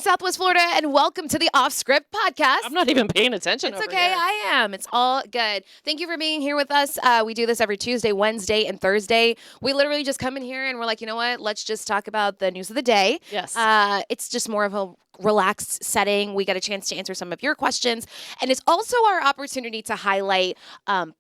Southwest Florida, and welcome to the Off Script podcast. I'm not even paying attention. It's over okay. here. I am. It's all good. Thank you for being here with us. We do this every Tuesday, Wednesday, and Thursday. We literally just come in here and we're like, you know what? Let's just talk about the news of the day. Yes. It's just more of a relaxed setting. We get a chance to answer some of your questions. And it's also our opportunity to highlight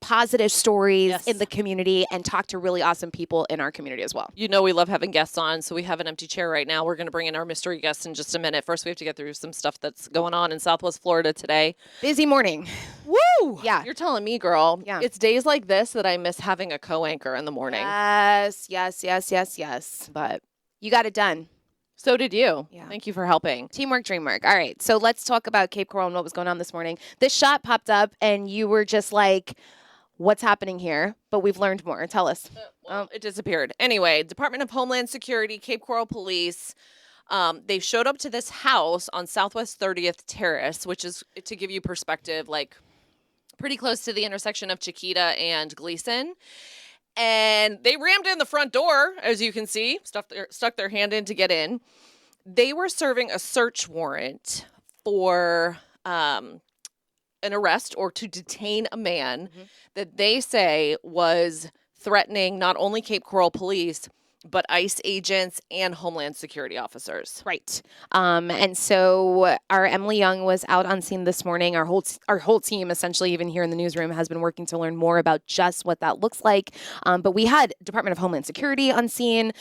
positive stories Yes. in the community and talk to really awesome people in our community as well. You know we love having guests on, so we have an empty chair right now. We're going to bring in our mystery guest in just a minute. First, we have to get through some stuff that's going on in Southwest Florida today. Busy morning. Woo! Yeah. You're telling me, girl. Yeah. It's days like this that I miss having a co-anchor in the morning. Yes. But You got it done. so did you. Yeah. Thank you for helping. Teamwork, dreamwork. All right. So let's talk about Cape Coral and what was going on this morning. This shot popped up and you were just like, what's happening here? But we've learned more. Tell us. Well, it disappeared. Anyway, Department of Homeland Security, Cape Coral Police, they showed up to this house on Southwest 30th Terrace, which is, to give you perspective, like pretty close to the intersection of Chiquita and Gleason. And they rammed in the front door, as you can see, stuck their hand in to get in. They were serving a search warrant for an arrest or to detain a man that they say was threatening not only Cape Coral Police, but ICE agents and Homeland Security officers. Right. And so our Emily Young was out on scene this morning. Our whole team, essentially, even here in the newsroom, has been working to learn more about just what that looks like. But we had Department of Homeland Security on scene,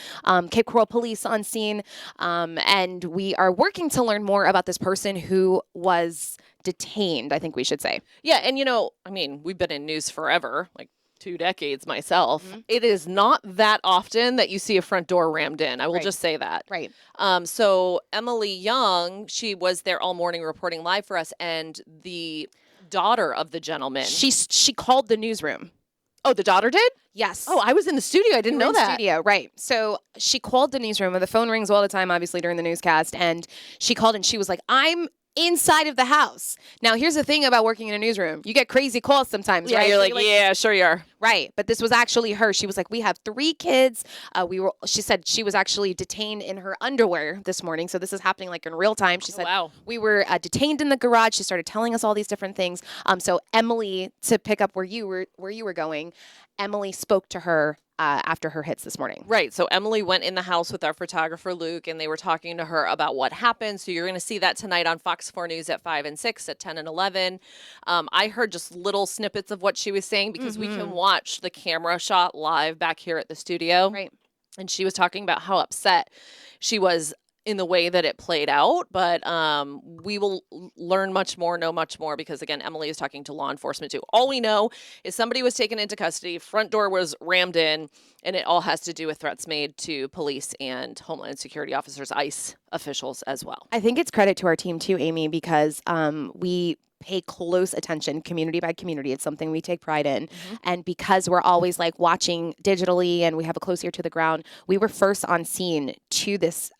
Cape Coral Police on scene, and we are working to learn more about this person who was detained, I think we should say. Yeah, and we've been in news forever, like 2 decades myself. It is not that often that you see a front door rammed in. I will Right. just say that. Right. So Emily Young, she was there all morning reporting live for us, and the daughter of the gentleman. She called the newsroom. Oh, the daughter did? Yes. Oh, I was in the studio. I didn't You were know in that. Studio, right. So she called the newsroom, and the phone rings all the time, obviously, during the newscast. And she called and she was like, I'm inside of the house. Now, here's the thing about working in a newsroom. You get crazy calls sometimes, Yeah, right? you're So like, yeah, sure you are. Right. But this was actually her. She was like, we have 3 kids. She said she was actually detained in her underwear this morning. So this is happening like in real time. She said, wow. we were detained in the garage. She started telling us all these different things. So Emily, to pick up where you were going, Emily spoke to her after her hits this morning. Right. So Emily went in the house with our photographer, Luke, and they were talking to her about what happened. So you're going to see that tonight on Fox 4 News at 5 and 6, at 10 and 11. I heard just little snippets of what she was saying because we can watch the camera shot live back here at the studio. Right. And she was talking about how upset she was in the way that it played out. But we will learn much more, know much more, because, again, Emily is talking to law enforcement, too. All we know is somebody was taken into custody, front door was rammed in, and it all has to do with threats made to police and Homeland Security officers, ICE officials as well. I think it's credit to our team, too, Amy, because we pay close attention community by community. It's something we take pride in. And because we're always like watching digitally and we have a close ear to the ground, we were first on scene to this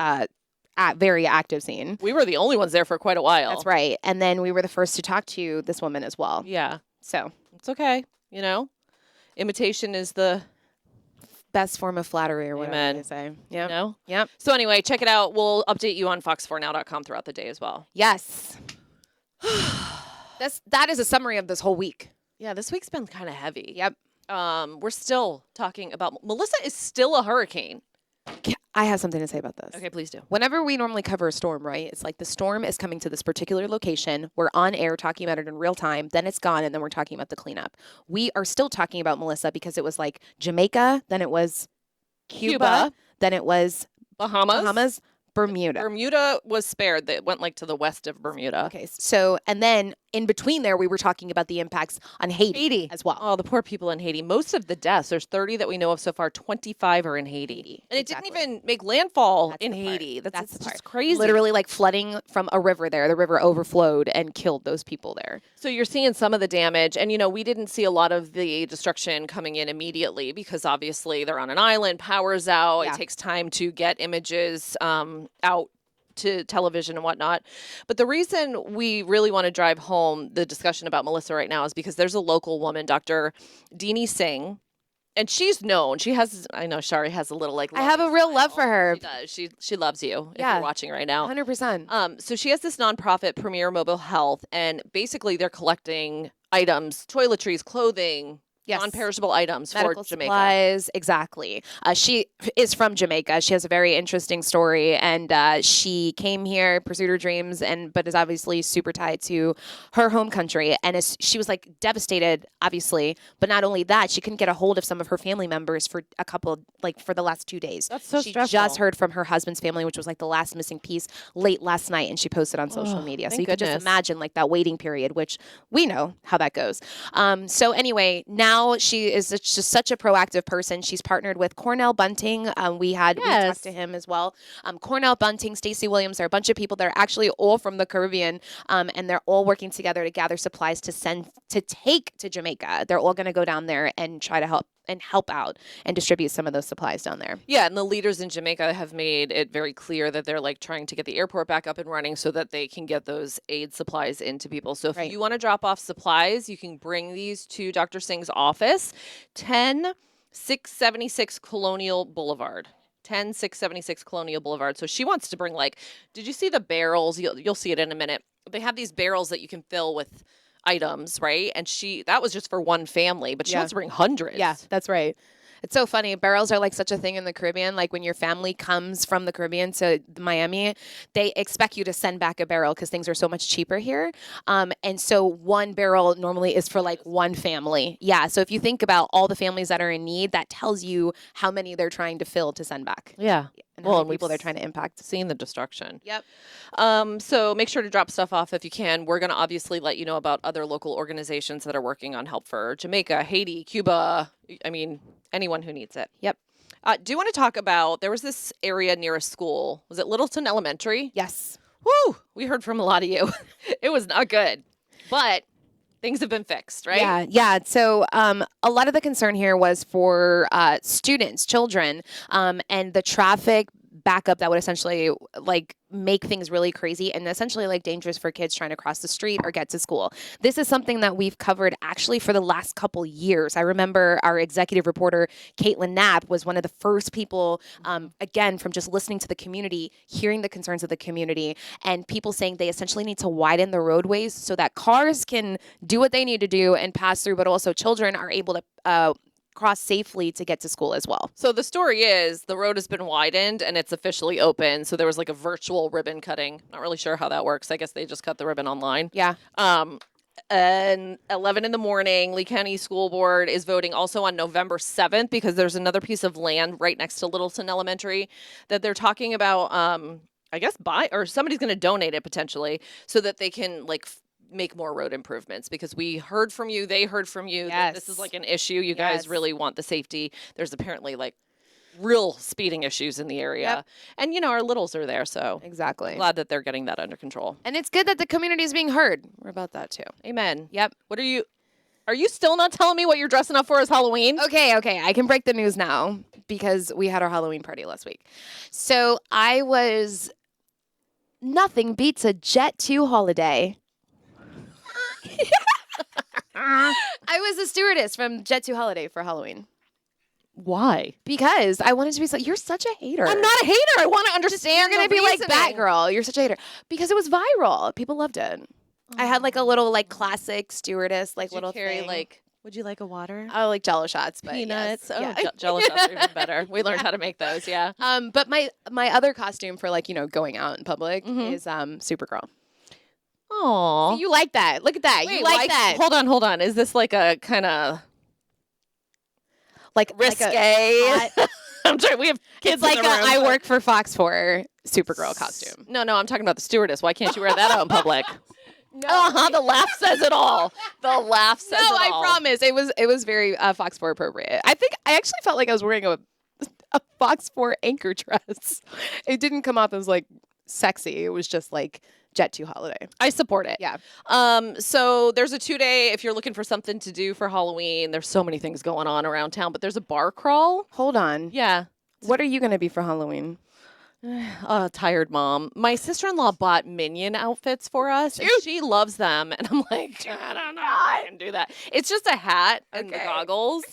very active scene. We were the only ones there for quite a while. That's right. And then we were the first to talk to this woman as well. Yeah. So It's okay. Imitation is the, best form of flattery or whatever Amen. they say. Yeah. no? Yep. So anyway, check it out. We'll update you on fox4now.com throughout the day as well. Yes. That is a summary of this whole week. Yeah, this week's been kind of heavy. Yep. We're still talking about, Melissa is still a hurricane. I have something to say about this. Okay, please do. Whenever we normally cover a storm, right? It's like the storm is coming to this particular location. We're on air talking about it in real time. Then it's gone, and then we're talking about the cleanup. We are still talking about Melissa because it was like Jamaica, then it was Cuba, then it was Bahamas. Bermuda. Bermuda was spared. That went like to the west of Bermuda. Okay, so, and then in between there, we were talking about the impacts on Haiti as well. Oh, the poor people in Haiti. Most of the deaths, there's 30 that we know of so far, 25 are in Haiti. And it Exactly. didn't even make landfall That's in the part. Haiti. That's the just part. crazy. Literally like flooding from a river there. The river overflowed and killed those people there. So you're seeing some of the damage. And, we didn't see a lot of the destruction coming in immediately because obviously they're on an island, power's out. Yeah. It takes time to get images out to television and whatnot. But the reason we really want to drive home the discussion about Melissa right now is because there's a local woman, Dr. Deanie Singh, and she's known. She has, I know Shari has a little like. I have a real love for her. She does. She loves you. If Yeah. you're watching right now. 100%. So she has this nonprofit, Premier Mobile Health, and basically they're collecting items, toiletries, clothing, Yes. non-perishable items Medical for Jamaica. supplies, exactly. She is from Jamaica. She has a very interesting story, and she came here, pursued her dreams, but is obviously super tied to her home country. And she was like devastated, obviously. But not only that, she couldn't get a hold of some of her family members for for the last 2 days. That's so she stressful. just heard from her husband's family, which was like the last missing piece, late last night, and she posted on social media. So thank you could just goodness. imagine like that waiting period, which we know how that goes. So anyway, now she is just such a proactive person. She's partnered with Cornell Bunting. We Yes. talked to him as well. Cornell Bunting, Stacey Williams, they're a bunch of people that are actually all from the Caribbean, and they're all working together to gather supplies to take to Jamaica. They're all going to go down there and try to help out and distribute some of those supplies down there. Yeah, and the leaders in Jamaica have made it very clear that they're like trying to get the airport back up and running so that they can get those aid supplies into people. So if Right. you want to drop off supplies, you can bring these to Dr. Singh's office, 10676 Colonial Boulevard. 10676 Colonial Boulevard. So she wants to bring did you see the barrels? You'll see it in a minute. They have these barrels that you can fill with items, right? And that was just for one family, but she Yeah. wants to bring hundreds. Yeah, that's right. It's so funny. Barrels are like such a thing in the Caribbean. Like when your family comes from the Caribbean to Miami, they expect you to send back a barrel because things are so much cheaper here. And so one barrel normally is for like one family. Yeah. So if you think about all the families that are in need, that tells you how many they're trying to fill to send back. Yeah. And how Well, many and we've people they're trying to impact. Seeing the destruction. Yep. So make sure to drop stuff off if you can. We're going to obviously let you know about other local organizations that are working on help for Jamaica, Haiti, Cuba. I mean, anyone who needs it. Yep. Do you want to talk about, there was this area near a school. Was it Littleton Elementary? Yes. Woo! We heard from a lot of you. It was not good, but things have been fixed, right? Yeah, yeah. So a lot of the concern here was for students, children, and the traffic backup that would essentially make things really crazy and essentially dangerous for kids trying to cross the street or get to school. This is something that we've covered actually for the last couple years. I remember our executive reporter, Caitlin Knapp, was one of the first people, again, from just listening to the community, hearing the concerns of the community, and people saying they essentially need to widen the roadways so that cars can do what they need to do and pass through, but also children are able to cross safely to get to school as well. So the story is the road has been widened and it's officially open. So there was a virtual ribbon cutting. Not really sure how that works. I guess they just cut the ribbon online. Yeah. And 11 in the morning, Lee County School Board is voting also on November 7th because there's another piece of land right next to Littleton Elementary that they're talking about, I guess somebody's going to donate it potentially so that they can make more road improvements because we heard from you, they heard from you that this is Yes. an issue. You guys Yes. really want the safety. There's apparently real speeding issues in the area. Yep. And our littles are there, so Exactly. glad that they're getting that under control. And it's good that the community is being heard. We're about that too. Amen. Yep. What are you still not telling me what you're dressing up for as Halloween? Okay. I can break the news now because we had our Halloween party last week. So nothing beats a Jet2 holiday. I was a stewardess from Jet2 Holiday for Halloween Why? because I wanted to be you're such a hater. I'm not a hater. I want to understand. You're going to the be like reasoning. Batgirl. You're such a hater because it was viral. People loved it. I had a little classic stewardess Did you little carry thing. would you like a water? I like Jello shots, but Peanuts. yes. Oh, Yeah. Jello shots are even better. We learned how to make those. Yeah. But my other costume for going out in public Mhm. is Supergirl. Aww. You like that? Look at that. You like that? Hold on. Is this a kind of Like risque? hot- I'm sorry. We have kids. it's like in the room. I work for Fox 4 Supergirl costume. No, I'm talking about the stewardess. Why can't you wear that out in public? No, The laugh says it all. The laugh says no, it I all. promise. It was very Fox 4 appropriate. I think I actually felt like I was wearing a Fox 4 anchor dress. It didn't come off as sexy. It was just Jet2 holiday. I support it. Yeah. So there's a 2-day if you're looking for something to do for Halloween. There's so many things going on around town, but there's a bar crawl. Hold on. Yeah. What are you going to be for Halloween? Tired mom. My sister-in-law bought Minion outfits for us, and she loves them. And I'm like, I don't know if I can do that. It's just a hat and the Okay. goggles.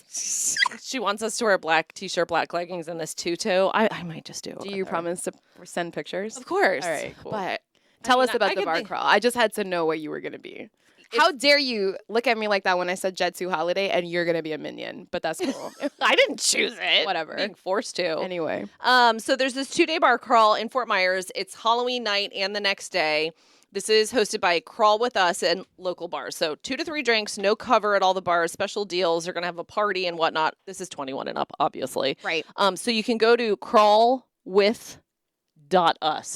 She wants us to wear a black t-shirt, black leggings, and this tutu. I might just do it. Do with you her. promise to send pictures? Of course. All right, cool. But Tell I mean, us about I the could bar think- crawl. I just had to know what you were going to be. How dare you look at me like that when I said Jetsu Holiday and you're going to be a minion, but that's cool. I didn't choose it. Whatever. Being forced to. Anyway. So there's this 2-day bar crawl in Fort Myers. It's Halloween night and the next day. This is hosted by Crawl With Us and local bars. So 2 to 3 drinks, no cover at all the bars, special deals. They're going to have a party and whatnot. This is 21 and up, obviously. Right. So you can go to crawlwith.us.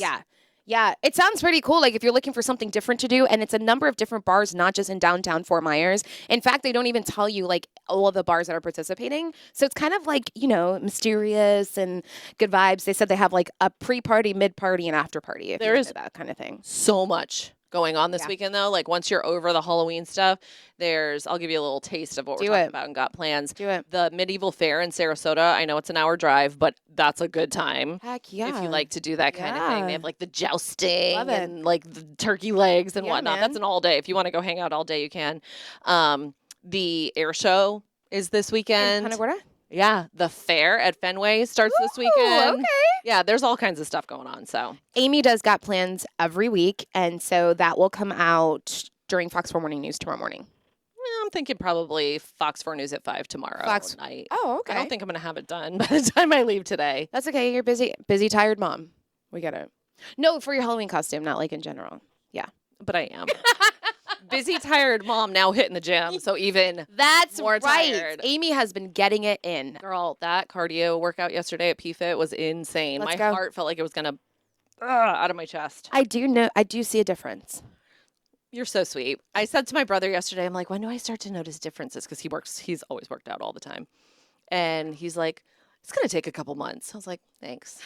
Yeah. Yeah, it sounds pretty cool. Like if you're looking for something different to do, and it's a number of different bars, not just in downtown Fort Myers. In fact, they don't even tell you like all of the bars that are participating. So it's kind of like, mysterious and good vibes. They said they have like a pre-party, mid-party, and after-party. If There you're is- into that kind of thing. So much going on this Yeah. weekend, though. Like once you're over the Halloween stuff, I'll give you a little taste of what we're Do talking it. about and got plans. Do it. The Medieval Fair in Sarasota. I know it's an hour drive, but that's a good time. Heck yeah. If you like to do that kind of thing. Yeah. They have like the jousting Love it. and like the turkey legs and Yeah, whatnot. man. That's an all day. If you want to go hang out all day, you can. The air show is this In weekend. Punta Gorda? Yeah, the fair at Fenway starts this Ooh, weekend. okay. Yeah, there's all kinds of stuff going on. So Amy does Got Plans every week, and so that will come out during Fox 4 Morning News tomorrow morning. I'm thinking probably Fox 4 News at 5 tomorrow Fox- night. Oh, I don't think I'm going to have it done by the time I leave today. That's okay. You're busy, tired mom. We get it. No, for your Halloween costume, not like in general. But I am. Busy, tired mom now hitting the gym. So even That's More right. tired. Amy has been getting it in. girl, that cardio workout yesterday at PFIT was insane. Let's My go. heart felt like it was going to out of my chest. I do see a difference. You're so sweet. I said to my brother yesterday, I'm like, when do I start to notice differences? Because he's always worked out all the time. And he's like, it's going to take a couple months. I was like, thanks.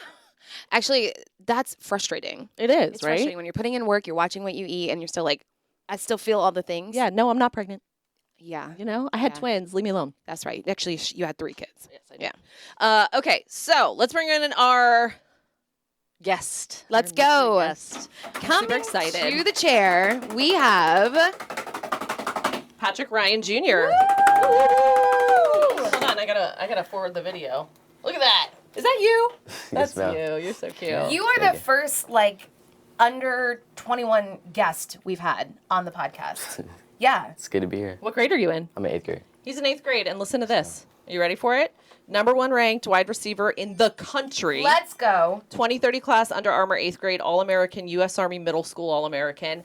Actually, that's frustrating. It is, It's right? frustrating when you're putting in work, you're watching what you eat, and you're still like, I still feel all the things. Yeah, no, I'm not pregnant. Yeah, You know, I had Yeah. twins. Leave me alone. that's right. Actually, you had 3 kids. Yes, I do. Yeah. Okay, so let's bring in our guest. our Let's mystery go. Guest. Coming excited. to the chair, we have Patrick Ryan Jr. Hold on, I gotta forward the video. Look at that. Is that you? That's ma'am. you. You're so cute. You are Thank the you. first under 21 guest we've had on the podcast. Yeah. It's good to be here. What grade are you in? I'm in 8th grade. He's in 8th grade, and listen to this. Are you ready for it? #1 ranked wide receiver in the country. Let's go. 2030 class Under Armour 8th grade All-American, U.S. Army Middle School All-American.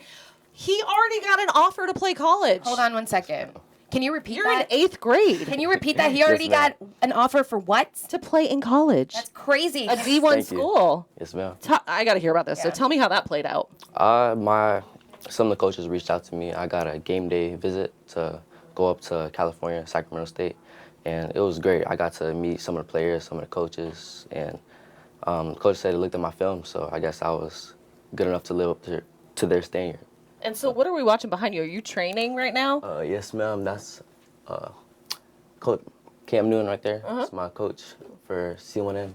He already got an offer to play college. Hold on 1 second. Can you repeat You're in that? 8th grade Can you repeat that? He Yes, already got ma'am. an offer for what? to play in college. That's crazy. A D1 Thank you. school. Yes, ma'am. I got to hear about this. So Yeah. tell me how that played out. Some of the coaches reached out to me. I got a game day visit to go up to California, Sacramento State, and it was great. I got to meet some of the players, some of the coaches, and the coach said he looked at my film, so I guess I was good enough to live up to their standard. And so what are we watching behind you? Are you training right now? Yes, ma'am. That's Coach Cam Newton right there. That's my coach for C1N.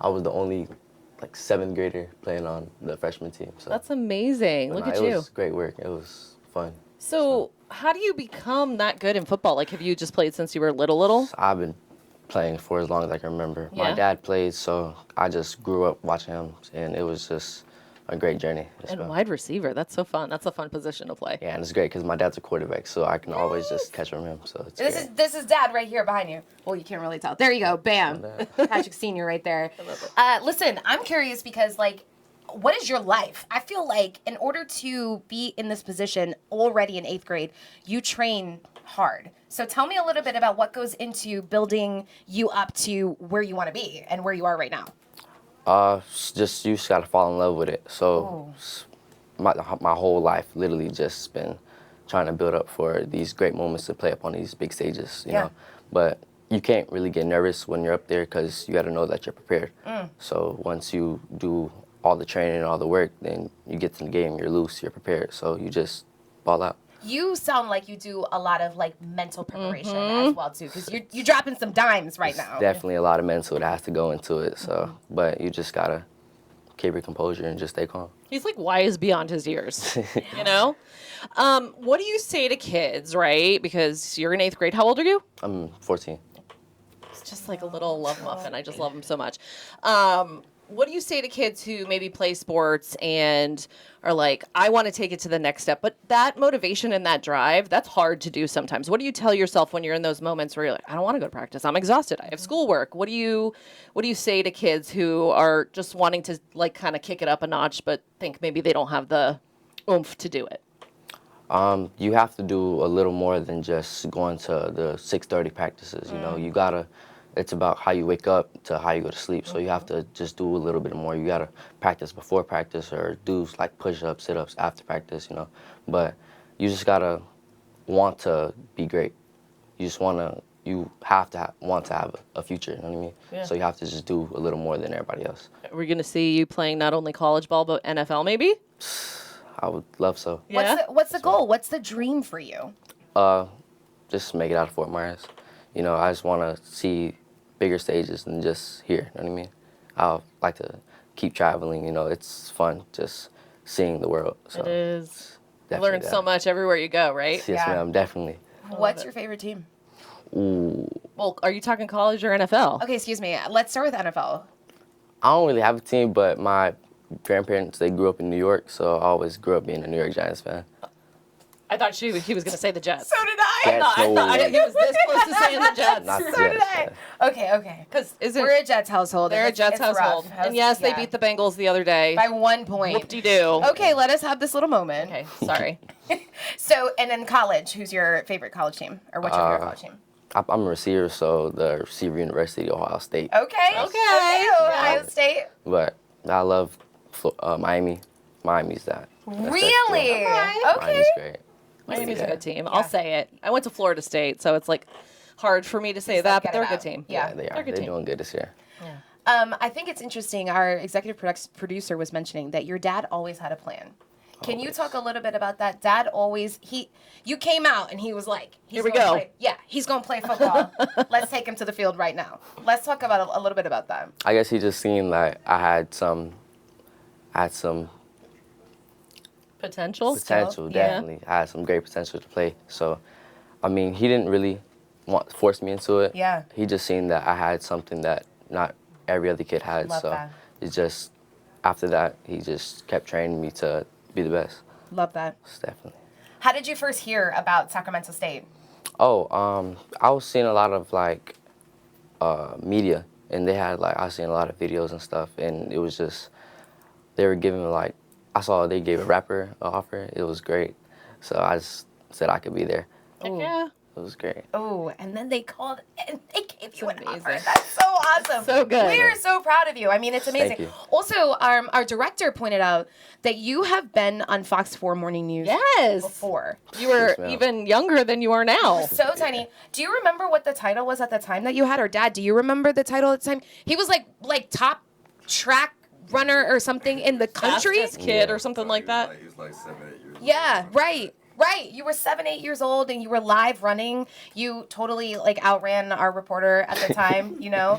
I was the only 7th grader playing on the freshman team. So That's amazing. but Look nah, at it you. was great work. It was fun. So how do you become that good in football? Like, have you just played since you were little? I've been playing for as long as I can remember. Yeah? My dad played, so I just grew up watching him, and it was just a great journey. It's And fun. wide receiver. That's so fun. That's a fun position to play. Yeah, and it's great because my dad's a quarterback, so I can always just catch from him. So it's great. This is Dad right here behind you. Well, you can't really tell. There you go. Bam. Patrick Senior right there. Listen, I'm curious because what is your life? I feel like in order to be in this position already in 8th grade, you train hard. So tell me a little bit about what goes into building you up to where you want to be and where you are right now. You just gotta fall in love with it. So my whole life literally just been trying to build up for these great moments to play up on these big stages, you Yeah. know. But you can't really get nervous when you're up there because you got to know that you're prepared. So once you do all the training and all the work, then you get to the game, you're loose, you're prepared. So you just ball out. You sound like you do a lot of mental preparation as well too, because you're dropping some dimes right now. Definitely a lot of mental that has to go into it. So, but you just gotta keep your composure and just stay calm. He's like wise beyond his years, you know? What do you say to kids, right? Because you're in 8th grade. How old are you? I'm 14. It's just like a little love muffin. I just love him so much. What do you say to kids who maybe play sports and are like, I want to take it to the next step, but that motivation and that drive, that's hard to do sometimes. What do you tell yourself when you're in those moments where you're like, I don't want to go to practice. I'm exhausted. I have schoolwork. What do you say to kids who are just wanting to like kind of kick it up a notch, but think maybe they don't have the oomph to do it? You have to do a little more than just going to the 6:30 practices. You know, you gotta. It's about how you wake up to how you go to sleep. So you have to just do a little bit more. You gotta practice before practice or do like push-ups, sit-ups after practice. You know, but you just gotta want to be great. You just wanna. You have to want to have a future. You know what I mean? Yeah. So you have to just do a little more than everybody else. We're going to see you playing not only college ball, but NFL maybe? I would love so. Yeah. What's the goal? What's the dream for you? Just make it out of Fort Myers. You know, I just want to see bigger stages than just here. You know what I mean? I like to keep traveling. You know, it's fun just seeing the world. So It is. You definitely learn that. so much everywhere you go, right? Yes, Yeah. ma'am, definitely. What's your favorite team? Ooh, Well, are you talking college or NFL? Okay, excuse me. Let's start with NFL. I don't really have a team, but my grandparents, they grew up in New York, so I always grew up being a New York Giants fan. I thought he was going to say the Jets. So did I. Jets, I thought no. he was this close to saying the Jets. Not the So did Jets, I. yeah. Okay. Because We're a Jets household. they're a and Jets it's household. rough. And yes, they Yeah. beat the Bengals the other day. by 1 point. Whoop-de-doo. Okay, let us have this little moment. Okay, sorry. So, and then college. Who's your favorite college team, or what's your favorite college team? I'm a receiver, so the receiver University of Ohio State. Okay. Ohio State. But I love Miami. Miami's that. That's Really? good. Okay. Miami's great. Miami's a Yeah. good team. I'll say it. I went to Florida State, so it's like hard for me to say that, but get they're it a good out. team. Yeah. Yeah, they They're are. a good They're team. doing good this year. I think it's interesting. Our executive producer was mentioning that your dad always had a plan. Can you talk a little bit about that? Dad always you came out and he was like, Here we gonna go. he's gonna play football. Let's take him to the field right now. Let's talk about a little bit about that. I guess he just seen like I had some Potential? potential, Yeah. definitely. I had some great potential to play. So, I mean, he didn't really force me into it. Yeah. He just seen that I had something that not every other kid had. Love so that. it's just after that he just kept training me to be the best. Love that. It's definitely. How did you first hear about Sacramento State? Oh, I was seeing a lot of like media, and they had like I was seeing a lot of videos and stuff, and it was just they were giving like I saw they gave a rapper an offer. It was great, so I just said I could be there. Heck yeah. It was great. Oh, and then they called and they gave you an amazing. offer. That's so awesome. So good. We are so proud of you. I mean, it's amazing. you. Also, our director pointed out that you have been on Fox 4 Morning News Yes. before. You were Yes, ma'am. even younger than you are now. So tiny. Do you remember what the title was at the time that you had? Or Dad, do you remember the title at the time? He was like top track runner or something in the country. Fastest kid or something like that. He was like 7, 8 years old. Yeah, right. Right. You were 7, 8 years old and you were live running. You totally like outran our reporter at the time, you know?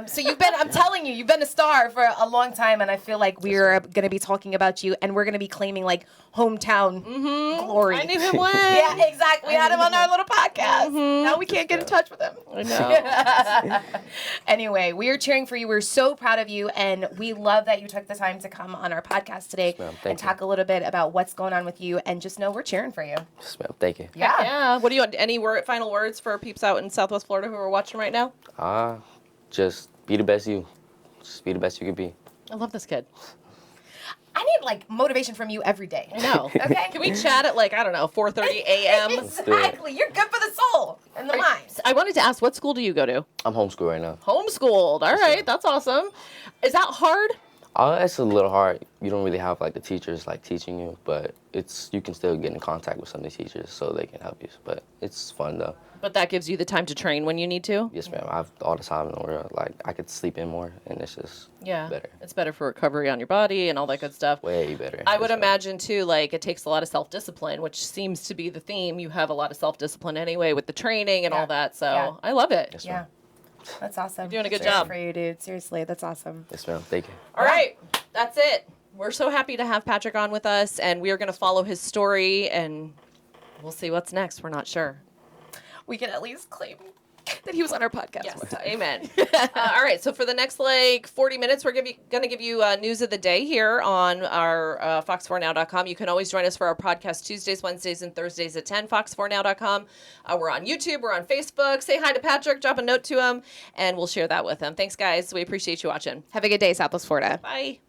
So I'm telling you, you've been a star for a long time. And I feel like we're going to be talking about you and we're going to be claiming like hometown glory. I knew him when. Yeah, exactly. We had him on our little podcast. Now we can't get in touch with him. I know. Anyway, we are cheering for you. We're so proud of you. And we love that you took the time to come on our podcast today ma'am. and Thank you. talk a little bit about what's going on with you. And just know we're cheering for you. Yes, ma'am. Thank you. Yeah. Yeah. What do you want? Any final words for peeps out in Southwest Florida who are watching right now? Just be the best you. Just be the best you can be. I love this kid. I need like motivation from you every day. I know. Okay. Can we chat at like, I don't know, 4:30 a.m.? do it. Exactly. You're good for the soul and the mind. I wanted to ask, what school do you go to? I'm homeschooled right now. Homeschooled. All right. That's awesome. Is that hard? It's a little hard. You don't really have like the teachers like teaching you, but you can still get in contact with some of the teachers so they can help you. But it's fun though. But that gives you the time to train when you need to? Yes, ma'am. I have all the time in the world. Like I could sleep in more, and it's just better. It's better for recovery on your body and all that good stuff. Way better. I would Yes, ma'am. imagine too, like it takes a lot of self-discipline, which seems to be the theme. You have a lot of self-discipline anyway with the training and Yeah. all that. So Yeah. I love it. Yes, Yeah. ma'am. That's awesome. You're doing a good Cheers job. for you, dude. Seriously, that's awesome. Yes, ma'am. Thank you. All right. that's it. We're so happy to have Patrick on with us, and we are going to follow his story, and we'll see what's next. We're not sure. We can at least claim that he was on our podcast. Yes, one time. amen. All right, so for the next 40 minutes, we're going to give you news of the day here on our fox4now.com. You can always join us for our podcast Tuesdays, Wednesdays, and Thursdays at 10, fox4now.com. We're on YouTube, we're on Facebook. Say hi to Patrick, drop a note to him, and we'll share that with him. Thanks, guys. We appreciate you watching. Have a good day, Southwest Florida. Bye.